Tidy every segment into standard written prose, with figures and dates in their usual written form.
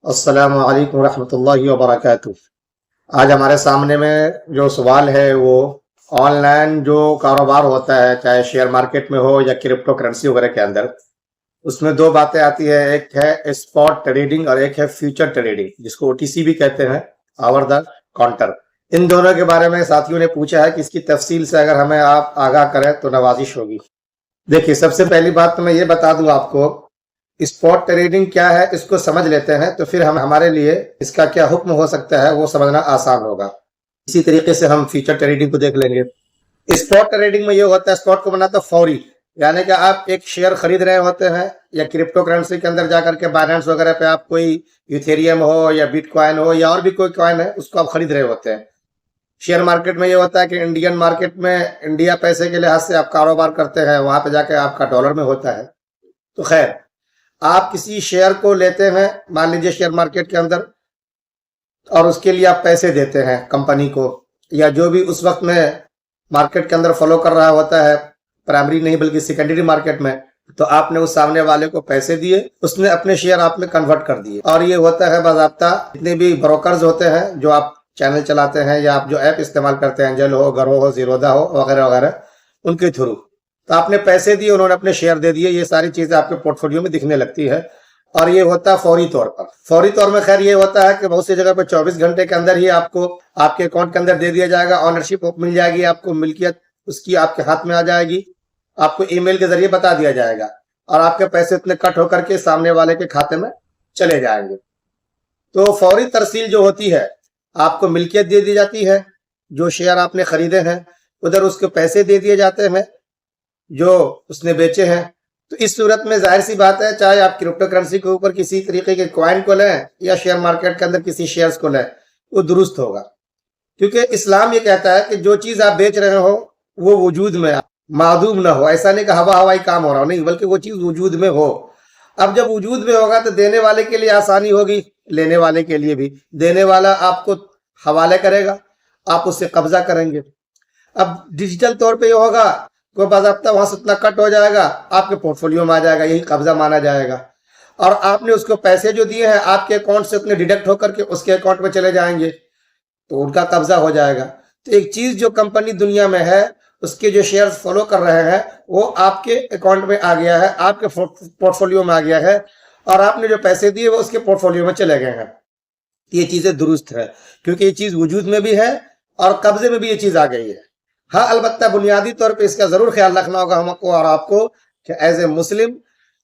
अस्सलामु अलैकुम रहमतुल्लाहि व बरकातुहू। आज हमारे सामने में जो सवाल है वो ऑनलाइन जो कारोबार होता है, चाहे शेयर मार्केट में हो या क्रिप्टो करेंसी वगैरह के अंदर, उसमें दो बातें आती है। एक है स्पॉट ट्रेडिंग और एक है फ्यूचर ट्रेडिंग, जिसको ओटीसी भी कहते हैं, ओवर द काउंटर। इन दोनों के बारे में साथियों ने पूछा है कि इसकी तफसील से अगर हमें आप आगाह करें तो नवाजिश होगी। देखिए, सबसे पहली बात तो मैं ये बता दूं आपको, स्पॉट ट्रेडिंग क्या है इसको समझ लेते हैं तो फिर हम हमारे लिए इसका क्या हुक्म हो सकता है वो समझना आसान होगा। इसी तरीके से हम फ्यूचर ट्रेडिंग को देख लेंगे। स्पॉट ट्रेडिंग में ये होता है, स्पॉट को बनाता फौरी, यानी कि आप एक शेयर खरीद रहे होते हैं या क्रिप्टो करेंसी के अंदर जाकर के बाइनेंस वगैरह पे आप कोई इथेरियम हो या बिटकॉइन हो या और भी कोई कॉइन है उसको आप खरीद रहे होते हैं। शेयर मार्केट में ये होता है कि इंडियन मार्केट में इंडिया पैसे के लिहाज से आप कारोबार करते हैं, वहां पे जाके आपका डॉलर में होता है। तो खैर, आप किसी शेयर को लेते हैं, मान लीजिए शेयर मार्केट के अंदर, और उसके लिए आप पैसे देते हैं कंपनी को या जो भी उस वक्त में मार्केट के अंदर फॉलो कर रहा होता है, प्राइमरी नहीं बल्कि सेकेंडरी मार्केट में। तो आपने उस सामने वाले को पैसे दिए, उसने अपने शेयर आप में कन्वर्ट कर दिए। और ये होता है बाज़ाब्ता जितने भी ब्रोकर्स होते हैं जो आप चैनल चलाते हैं या आप जो ऐप इस्तेमाल करते हैं, एंजल हो, गरो हो, जीरोधा हो वगैरह वगैरह, उनके थ्रू। तो आपने पैसे दिए, उन्होंने अपने शेयर दे दिए, ये सारी चीजें आपके पोर्टफोलियो में दिखने लगती है। और ये होता है फौरी तौर पर। फौरी तौर में खैर ये होता है कि बहुत सी जगह पर 24 घंटे के अंदर ही आपको आपके अकाउंट के अंदर दे दिया जाएगा, ऑनरशिप मिल जाएगी, आपको मिल्कियत उसकी आपके हाथ में आ जाएगी, आपको ईमेल के जरिए बता दिया जाएगा और आपके पैसे इतने कट होकर के सामने वाले के खाते में चले जाएंगे। तो फौरी तरसील जो होती है, आपको मिल्कियत दे दी जाती है, जो शेयर आपने खरीदे हैं उधर उसके पैसे दे दिए जाते हैं जो उसने बेचे हैं। तो इस सूरत में जाहिर सी बात है, चाहे आप क्रिप्टो करेंसी के ऊपर किसी तरीके के कॉइन को लें या शेयर मार्केट के अंदर किसी शेयर्स को लें, वो दुरुस्त होगा। क्योंकि इस्लाम ये कहता है कि जो चीज आप बेच रहे हो वो वजूद में मादूम ना हो। ऐसा नहीं कि हवा हवाई काम हो रहा हो, नहीं, बल्कि वो चीज वजूद में हो। अब जब वजूद में होगा तो देने वाले के लिए आसानी होगी, लेने वाले के लिए भी। देने वाला आपको हवाले करेगा, आप उससे कब्जा करेंगे। अब डिजिटल तौर पे ये होगा, कोई बाज़ाब्ता वहां से उतना कट हो जाएगा, आपके पोर्टफोलियो में आ जाएगा, यही कब्जा माना जाएगा। और आपने उसको पैसे जो दिए हैं आपके अकाउंट से उतने डिडक्ट होकर के उसके अकाउंट में चले जाएंगे, तो उनका कब्जा हो जाएगा। तो एक चीज जो कंपनी दुनिया में है उसके जो शेयर फॉलो कर रहे हैं वो आपके अकाउंट में आ गया है, आपके पोर्टफोलियो में आ गया है, और आपने जो पैसे दिए वो उसके पोर्टफोलियो में चले गए हैं। ये चीजें दुरुस्त है क्योंकि ये चीज वजूद में भी है और कब्जे में भी ये चीज आ गई है। हाँ, अलबत्ता बुनियादी तौर पे इसका जरूर ख्याल रखना होगा हमको और आपको कि एज ए मुस्लिम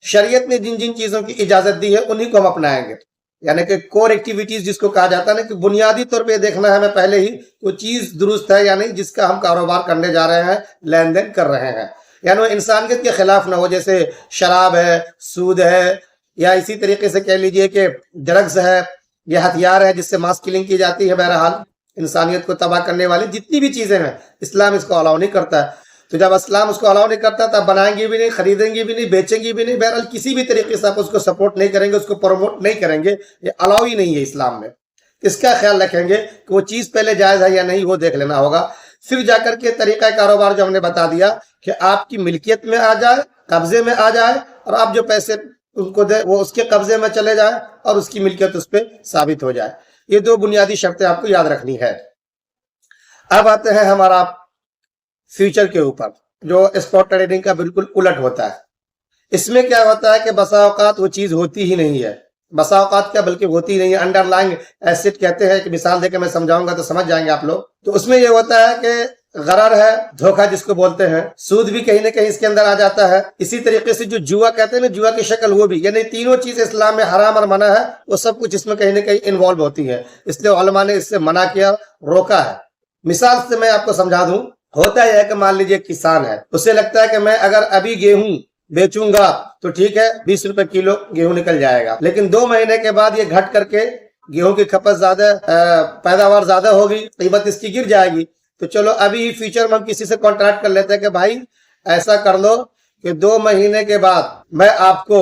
शरीयत ने जिन जिन चीजों की इजाजत दी है उन्हीं को हम अपनाएंगे। यानी कि कोर एक्टिविटीज जिसको कहा जाता है ना, कि बुनियादी तौर पे देखना है हमें पहले ही वो चीज दुरुस्त है या नहीं जिसका हम कारोबार करने जा रहे हैं, लेन देन कर रहे हैं, यानी वो इंसानियत के खिलाफ ना हो। जैसे शराब है, सूद है, या इसी तरीके से कह लीजिए कि ड्रग्स है, यह हथियार है जिससे मास किलिंग की जाती है। बहरहाल इंसानियत को तबाह करने वाली जितनी भी चीजें हैं इस्लाम इसको अलाउ नहीं करता है। तो जब इस्लाम उसको अलाउ नहीं करता तब बनाएंगे भी नहीं, खरीदेंगे भी नहीं, बेचेंगे भी नहीं। बहरहाल किसी भी तरीके से आप उसको सपोर्ट नहीं करेंगे, उसको प्रमोट नहीं करेंगे, ये अलाउ ही नहीं है इस्लाम में। इसका ख्याल रखेंगे कि वो चीज पहले जायज है या नहीं, वो देख लेना होगा। फिर जाकर के तरीका कारोबार जो हमने बता दिया कि आपकी मिल्कियत में आ जाए, कब्जे में आ जाए, और आप जो पैसे उनको दे वो उसके कब्जे में चले जाए और उसकी मिल्कियत उस पर साबित हो जाए। ये दो बुनियादी शर्तें आपको याद रखनी है। अब आते हैं हमारा फ्यूचर के ऊपर, जो स्पॉट ट्रेडिंग का बिल्कुल उलट होता है। इसमें क्या होता है कि बसा औकात वो चीज होती ही नहीं है, बसा औकात क्या बल्कि होती ही नहीं है। अंडरलाइंग एसेट कहते हैं, कि मिसाल देकर मैं समझाऊंगा तो समझ जाएंगे आप लोग। तो उसमें यह होता है कि गरर है, धोखा जिसको बोलते हैं, सूद भी कहीं ना कहीं इसके अंदर आ जाता है। इसी तरीके से जो जुआ कहते हैं ना, जुआ की शक्ल, वो भी, यानी तीनों चीजें इस्लाम में हराम और मना है, वो सब कुछ इसमें कहीं ना कहीं इन्वॉल्व होती है। इसलिए उलमा ने इससे मना किया, रोका है। मिसाल से मैं आपको समझा दूं, होता यह है कि मान लीजिए किसान है, उसे लगता है कि मैं अगर अभी गेहूं बेचूंगा तो ठीक है 20 रुपए किलो गेहूं निकल जाएगा, लेकिन 2 महीने के बाद ये घट करके गेहूं की खपत ज्यादा, पैदावार ज्यादा होगी, कीमत इसकी गिर जाएगी। तो चलो अभी फ्यूचर में हम किसी से कॉन्ट्रैक्ट कर लेते हैं कि भाई ऐसा कर लो कि 2 महीने के बाद मैं आपको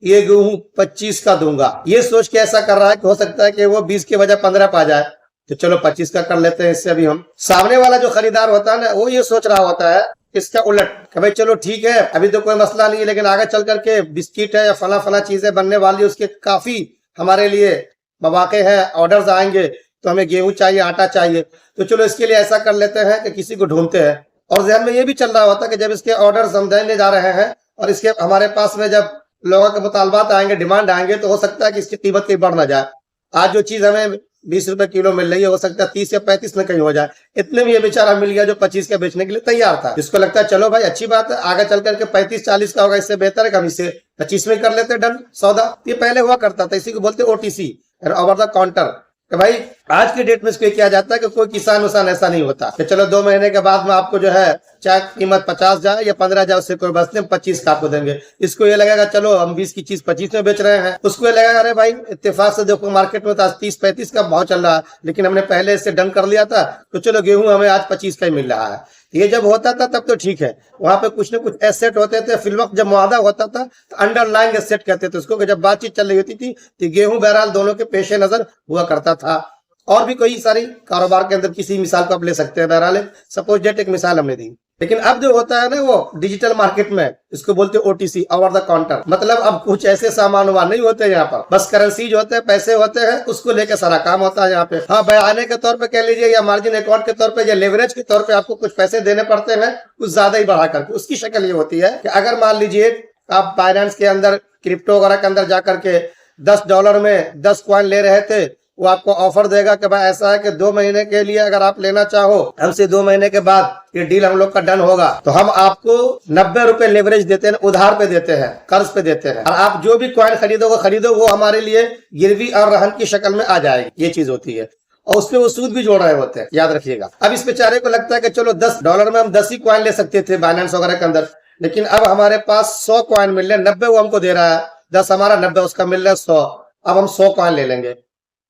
ये गेहूं 25 का दूंगा। ये सोच के ऐसा कर रहा है कि हो सकता है कि वो 20 के बजाय 15 पा जाए, तो चलो 25 का कर लेते हैं इससे। अभी हम सामने वाला जो खरीदार होता है ना, वो ये सोच रहा होता है इसका उलट कि भाई चलो ठीक है अभी तो कोई मसला नहीं है, लेकिन आगे चल करके बिस्किट है या फला फला चीजें बनने वाली, उसके काफी हमारे लिए मौके है, ऑर्डर्स आएंगे तो हमें गेहूं चाहिए, आटा चाहिए, तो चलो इसके लिए ऐसा कर लेते हैं कि किसी को ढूंढते हैं। और जहन में ये भी चल रहा होता है कि जब इसके ऑर्डर्स हम देने जा रहे हैं और इसके हमारे पास में जब लोगों के मुतालबात आएंगे, डिमांड आएंगे, तो हो सकता है कि इसकी कीमत कहीं बढ़ ना जाए। आज जो चीज हमें 20 रुपए किलो मिल रही है, हो सकता है 30 या 35 में कहीं हो जाए। इतने में ये बेचारा मिल गया जो 25 का बेचने के लिए तैयार था। इसको लगता है चलो भाई अच्छी बात है, आगे चल करके 35-40 का होगा, इससे बेहतर है कि हम इसे 25 में कर लेते डन सौदा। ये पहले हुआ करता था, इसी को बोलते ओटीसी, ओवर द काउंटर। कि भाई आज की डेट में इसको किया जाता है कि कोई किसान उसान ऐसा नहीं होता कि चलो 2 महीने के बाद में आपको जो है चाहे कीमत 50 जाए या 15 जाए, उससे कोई बस नहीं, 25 का आपको देंगे। इसको ये लगेगा चलो हम 20 की चीज 25 में बेच रहे हैं, उसको ये लगेगा अरे भाई इत्तेफाक से देखो मार्केट में तो आज 30-35 का भाव चल रहा है, लेकिन हमने पहले इससे डन कर लिया था, तो चलो गेहूं हमें आज 25 का ही मिल रहा है। ये जब होता था तब तो ठीक है, वहां पे कुछ न कुछ एसेट होते थे। फिल वक्त जब मुआदा होता था तो अंडरलाइंग एसेट कहते थे उसको, कि जब बातचीत चल रही होती थी तो गेहूं बहरहाल दोनों के पेशे नजर हुआ करता था। और भी कई सारी कारोबार के अंदर किसी मिसाल को आप ले सकते हैं, बहरहाल सपोज डेट एक मिसाल हमने दी। लेकिन अब जो होता है ना वो डिजिटल मार्केट में, इसको बोलते हैं ओटीसी, ओवर द काउंटर। मतलब अब कुछ ऐसे सामान वामान नहीं होते यहाँ पर, बस करेंसीज होते हैं, पैसे होते हैं, उसको लेकर सारा काम होता है यहाँ पे। हाँ, बयाने के तौर पे कह लीजिए या मार्जिन अकाउंट के तौर पे या लेवरेज के तौर पे आपको कुछ पैसे देने पड़ते हैं, कुछ ज्यादा ही बढ़ा करके। उसकी शक्ल ये होती है कि अगर मान लीजिए आप बाइनेंस के अंदर, क्रिप्टो वगैरह के अंदर जाकर के $10 में 10 कॉइन ले रहे थे, वो आपको ऑफर देगा कि भाई ऐसा है कि 2 महीने के लिए अगर आप लेना चाहो हमसे, 2 महीने के बाद ये डील हम लोग का डन होगा, तो हम आपको 90 रुपए लेवरेज देते हैं, उधार पे देते हैं, कर्ज पे देते हैं, और आप जो भी कॉइन खरीदो वो हमारे लिए गिरवी और रहन की शक्ल में आ जाएगी। ये चीज होती है, और उसपे वो सूद भी जोड़ रहे होते हैं, याद रखिएगा। अब इस बेचारे को लगता है कि चलो $10 में हम 10 ही कॉइन ले सकते थे बाइनेंस वगैरह के अंदर, लेकिन अब हमारे पास 100 कॉइन मिल रहे हैं, 90 वो हमको दे रहा है, 10 हमारा, 90 उसका मिल रहा है 100। अब हम 100 कॉइन ले लेंगे।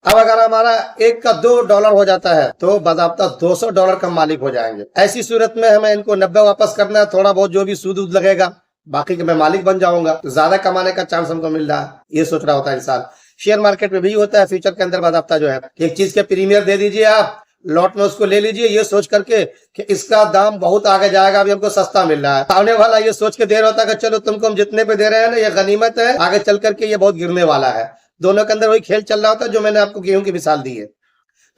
अब अगर हमारा एक का $2 हो जाता है तो बाज़ाब्ता $200 का मालिक हो जाएंगे। ऐसी सूरत में हमें इनको 90 वापस करना है, थोड़ा बहुत जो भी सूद लगेगा बाकी के मैं मालिक बन जाऊंगा, तो ज्यादा कमाने का चांस हमको मिल रहा है, ये सोच रहा होता है इंसान। शेयर मार्केट में भी होता है, फ्यूचर के अंदर बाज़ाब्ता जो है एक चीज के प्रीमियर दे दीजिए, आप लॉट में उसको ले लीजिए, ये सोच करके कि इसका दाम बहुत आगे जाएगा, अभी हमको सस्ता मिल रहा है। आने वाला ये सोच के दे रहा होता है कि चलो तुमको हम जितने पे दे रहे हैं ना, ये गनीमत है, आगे चल करके ये बहुत गिरने वाला है। दोनों के अंदर वही खेल चल रहा होता है जो मैंने आपको गेहूं की मिसाल दी है।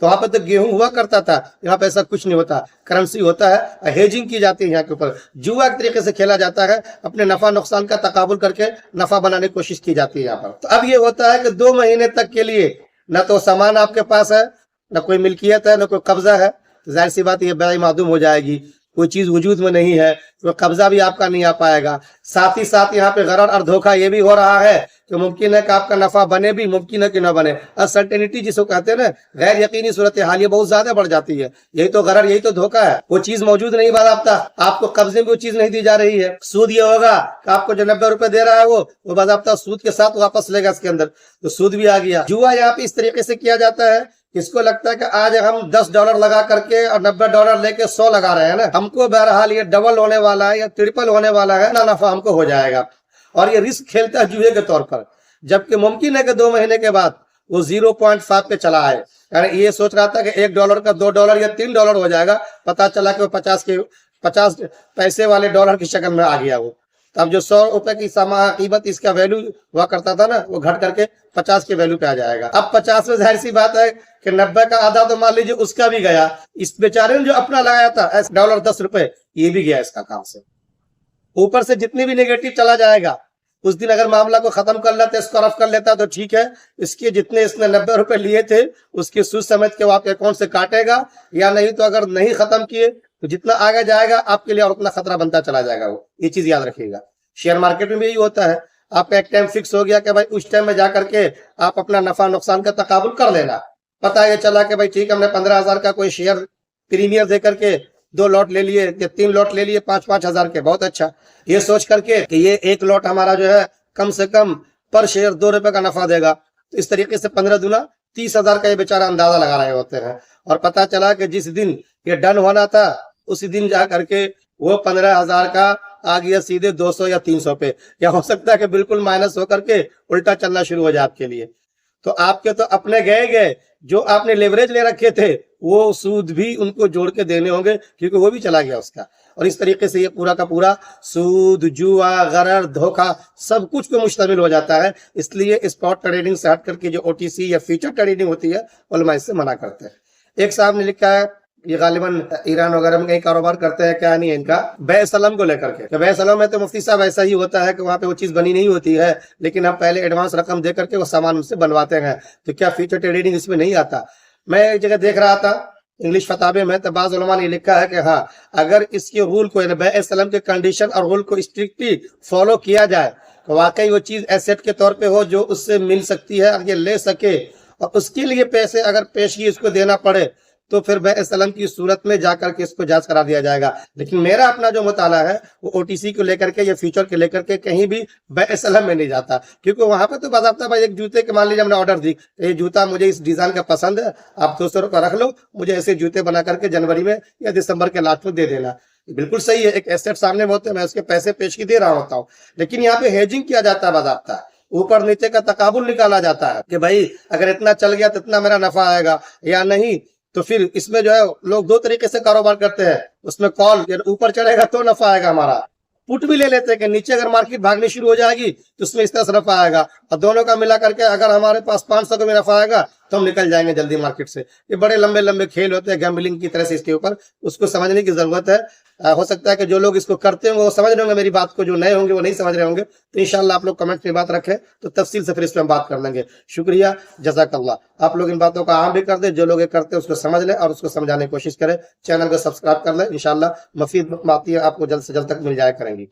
तो वहां पर तो गेहूं हुआ करता था, यहाँ पे ऐसा कुछ नहीं होता, करेंसी होता है, हेजिंग की जाती है यहाँ के ऊपर, जुआ एक तरीके से खेला जाता है, अपने नफा नुकसान का तकाबुल करके नफा बनाने की कोशिश की जाती है यहाँ पर। तो अब ये होता है कि 2 महीने तक के लिए न तो सामान आपके पास है, न कोई मिल्कियत है, न कोई कब्जा है, तो जाहिर सी बात ये बेई मादूम हो जाएगी। कोई चीज वजूद में नहीं है तो कब्जा भी आपका नहीं आ पाएगा। साथ ही साथ यहाँ पे गरर और धोखा ये भी हो रहा है कि मुमकिन है कि आपका नफा बने भी, मुमकिन है कि ना बने। अनसर्टेनिटी जिसको कहते हैं ना, गैर यकीनी सूरत हाल, ये बहुत ज्यादा बढ़ जाती है। यही तो गरर, यही तो धोखा है। वो चीज मौजूद नहीं बाज़ाब्ता, आपको कब्जे में वो चीज नहीं दी जा रही है। सूद ये होगा कि आपको जो 90 रुपए दे रहा है वो बाज़ाब्ता सूद के साथ वापस लेगा इसके अंदर, तो सूद भी आ गया। जुआ यहाँ पे इस तरीके से किया जाता है, किसको लगता है कि आज हम $10 लगा करके और $90 लेके 100 लगा रहे हैं ना, हमको बहरहाल ये डबल होने वाला है या ट्रिपल होने वाला है ना, नफा हमको हो जाएगा। और ये रिस्क खेलता है जुए के तौर पर, जबकि मुमकिन है कि 2 महीने के बाद वो 0.5 पे चला आए। यानी ये सोच रहा था कि $1 का $2 या $3 हो जाएगा, पता चला कि वो 50 पैसे वाले डॉलर की शक्ल में आ गया वो। तब जो 100 रुपए की कीमत इसका वैल्यू हुआ करता था ना, वो घट करके 50 के वैल्यू पे आ जाएगा। अब 50 में जाहिर सी बात है कि 90 का आधा तो मान लीजिए उसका भी गया। इस बेचारे ने जो अपना लगाया था $10, ये भी गया इसका काम से। ऊपर से जितनी भी नेगेटिव चला जाएगा, उस दिन अगर मामला को खत्म कर लेते, इसको रफ कर लेता तो ठीक है। इसके जितने इसने 90 रुपए लिए थे उसके सूद समझ के वो आपके अकाउंट से काटेगा, या नहीं तो अगर नहीं खत्म किए तो जितना आगे जाएगा आपके लिए और उतना खतरा बनता चला जाएगा वो। ये चीज याद रखिएगा। शेयर मार्केट में भी यही होता है, आपका एक टाइम फिक्स हो गया कि भाई उस टाइम में जाकर के आप अपना नफा नुकसान का तकाबुल कर लेना। पता ये चला कि भाई ठीक है, हमने 15,000 का कोई शेयर प्रीमियर दे करके 2 लॉट ले लिए या 3 लॉट ले लिए 5-5 हजार के, बहुत अच्छा। ये सोच करके कि ये 1 लॉट हमारा जो है कम से कम पर शेयर $2 का नफा देगा, तो इस तरीके से 15 दूना 30,000 का ये बेचारा अंदाजा लगा रहे होते हैं। और पता चला कि जिस दिन ये डन होना था उसी दिन जा करके वो 15,000 का आ गया सीधे 200 या 300 पे, या हो सकता है कि बिल्कुल माइनस होकर के उल्टा चलना शुरू हो जाए आपके लिए। तो आपके तो अपने गए, जो आपने लेवरेज ले रखे थे वो सूद भी उनको जोड़ के देने होंगे, क्योंकि वो भी चला गया उसका। और इस तरीके से ये पूरा का पूरा सूद, जुआ, गरर, धोखा सब कुछ पे मुश्तमिल हो जाता है। इसलिए स्पॉट ट्रेडिंग से हट करके जो ओटीसी या फ्यूचर ट्रेडिंग होती है, उलमा इससे मना करते हैं। एक साहब ने लिखा है, ये गालिबन ईरान वगैरह में कहीं कारोबार करते हैं, क्या नहीं है इनका, बै सलम को लेकर के। बै सलम में तो मुफ्ती साहब ऐसा ही होता है कि वहाँ पे वो चीज बनी नहीं होती है, लेकिन आप पहले एडवांस रकम दे करके वो सामान उनसे बनवाते हैं। तो क्या फ्यूचर ट्रेडिंग इसमें नहीं आता? मैं एक जगह देख रहा था इंग्लिश फताबे में, तो बाज़ उलमा ने लिखा है कि हाँ, अगर इसके रूल को, यानी बै सलम के कंडीशन और रूल को स्ट्रिक्टली फॉलो किया जाए तो वाकई वो चीज एसेट के तौर पे हो जो उससे मिल सकती है और ये ले सके, और उसके लिए पैसे अगर पेशगी इसको देना पड़े, तो फिर बै सलम की सूरत में जाकर के इसको जांच करा दिया जाएगा। लेकिन मेरा अपना जो मुताला है वो ओटीसी को लेकर के या फ्यूचर को लेकर के कहीं भी बै सलम में नहीं जाता, क्योंकि वहां पर तो बाज़ाब्ता भाई एक जूते के, मान लीजिए हमने ऑर्डर दी, ये जूता मुझे इस डिजाइन का पसंद है, आप 200 रुपये रख लो, मुझे ऐसे जूते बना करके जनवरी में या दिसंबर के लास्ट में दे देना। बिल्कुल सही है, एक एसेट सामने होते हैं, मैं उसके पैसे पेशगी दे रहा होता हूँ। लेकिन यहाँ पे हेजिंग किया जाता है, बाज़ाब्ता ऊपर नीचे का तकाबुल निकाला जाता है कि भाई अगर इतना चल गया तो इतना मेरा नफा आएगा या नहीं। तो फिर इसमें जो है लोग दो तरीके से कारोबार करते हैं, उसमें कॉल, ऊपर चढ़ेगा तो नफा आएगा हमारा, पुट भी ले लेते हैं कि नीचे अगर मार्केट भागनी शुरू हो जाएगी तो उसमें इस तरह से नफा आएगा, और दोनों का मिला करके अगर हमारे पास 500 का भी नफा आएगा तो हम निकल जाएंगे जल्दी मार्केट से। ये बड़े लंबे लंबे खेल होते हैं गैम्बलिंग की तरह से, इसके ऊपर उसको समझने की जरूरत है। हो सकता है कि जो लोग इसको करते होंगे वो समझ रहे होंगे मेरी बात को, जो नए होंगे वो नहीं समझ रहे होंगे। तो इंशाल्लाह आप लोग कमेंट में बात रखें तो तफसील से फिर इस पर हम बात कर लेंगे। शुक्रिया, जज़ाकल्लाह। आप लोग इन बातों का आम भी कर दे, जो लोग ये करते हैं उसको समझ लें और उसको समझाने की कोशिश करें। चैनल को सब्सक्राइब कर लें, इंशाल्लाह मफीद बातें आपको जल्द से जल्द तक मिल जाया करेंगी।